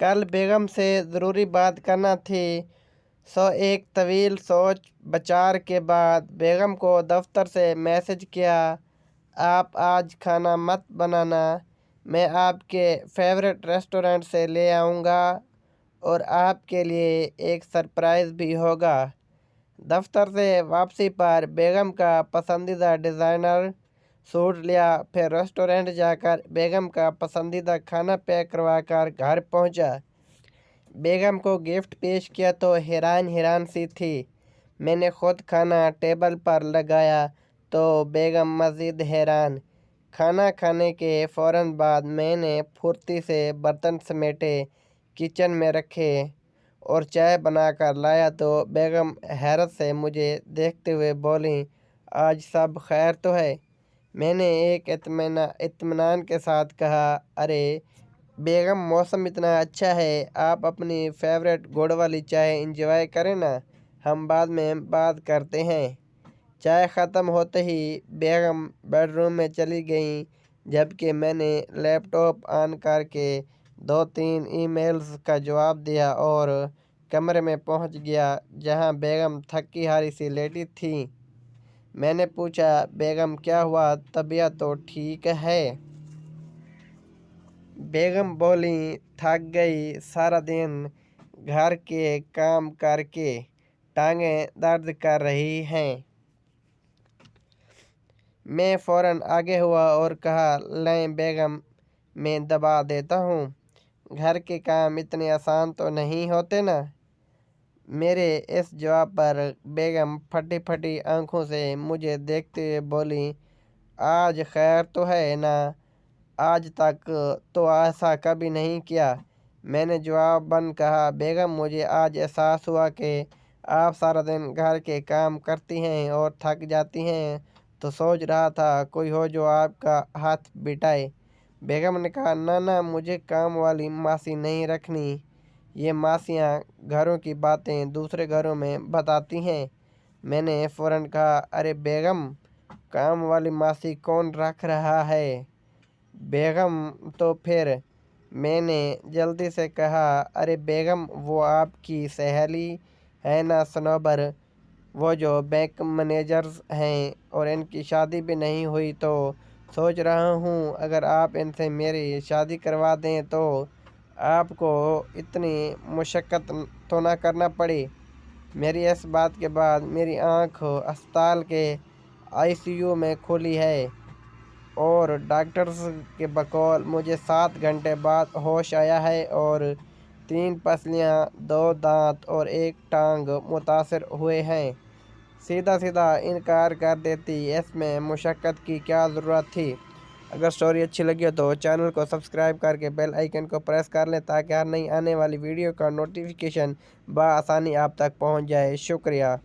कल बेगम से ज़रूरी बात करना थी। एक तवील सोच बचार के बाद बेगम को दफ्तर से मैसेज किया, आप आज खाना मत बनाना, मैं आपके फेवरेट रेस्टोरेंट से ले आऊँगा और आपके लिए एक सरप्राइज़ भी होगा। दफ्तर से वापसी पर बेगम का पसंदीदा डिज़ाइनर सूट लिया, फिर रेस्टोरेंट जाकर बेगम का पसंदीदा खाना पैक करवा कर घर पहुँचा। बेगम को गिफ्ट पेश किया तो हैरान सी थी। मैंने खुद खाना टेबल पर लगाया तो बेगम मज़ीद हैरान। खाना खाने के फ़ौरन बाद मैंने फुर्ती से बर्तन समेटे, किचन में रखे और चाय बनाकर लाया तो बेगम हैरत से मुझे देखते हुए बोलीं, आज सब खैर तो है? मैंने एक इत्मीनान के साथ कहा, अरे बेगम, मौसम इतना अच्छा है, आप अपनी फेवरेट गुड़ वाली चाय इंजॉय करें ना, हम बाद में बात करते हैं। चाय ख़त्म होते ही बेगम बेडरूम में चली गईं, जबकि मैंने लैपटॉप ऑन करके 2-3 ईमेल्स का जवाब दिया और कमरे में पहुंच गया जहां बेगम थकी हारी सी लेटी थी। मैंने पूछा, बेगम क्या हुआ, तबीयत तो ठीक है? बेगम बोली, थक गई, सारा दिन घर के काम करके टांगें दर्द कर रही हैं। मैं फ़ौरन आगे हुआ और कहा, लें बेगम, मैं दबा देता हूँ, घर के काम इतने आसान तो नहीं होते ना। मेरे इस जवाब पर बेगम फटी फटी आंखों से मुझे देखते हुए बोली, आज खैर तो है ना, आज तक तो ऐसा कभी नहीं किया। मैंने जवाबन कहा, बेगम, मुझे आज एहसास हुआ कि आप सारा दिन घर के काम करती हैं और थक जाती हैं, तो सोच रहा था कोई हो जो आपका हाथ बिटाए। बेगम ने कहा, ना, मुझे काम वाली मासी नहीं रखनी, ये मासियाँ घरों की बातें दूसरे घरों में बताती हैं। मैंने फ़ौरन कहा, अरे बेगम, काम वाली मासी कौन रख रहा है? बेगम तो फिर मैंने जल्दी से कहा, अरे बेगम, वो आपकी सहेली है ना सनोबर, वो जो बैंक मैनेजर्स हैं और इनकी शादी भी नहीं हुई, तो सोच रहा हूँ अगर आप इनसे मेरी शादी करवा दें तो आपको इतनी मुशक्क़त तो ना करना पड़े। मेरी इस बात के बाद मेरी आँख अस्पताल के आईसीयू में खुली है और डॉक्टर्स के बकौल मुझे 7 घंटे बाद होश आया है और 3 पसलियाँ, 2 दांत और 1 टांग मुतासर हुए हैं। सीधा इनकार कर देती, इसमें मुशक्क़त की क्या ज़रूरत थी। अगर स्टोरी अच्छी लगी हो तो चैनल को सब्सक्राइब करके बेल आइकन को प्रेस कर लें ताकि हर नई आने वाली वीडियो का नोटिफिकेशन बआसानी आप तक पहुंच जाए। शुक्रिया।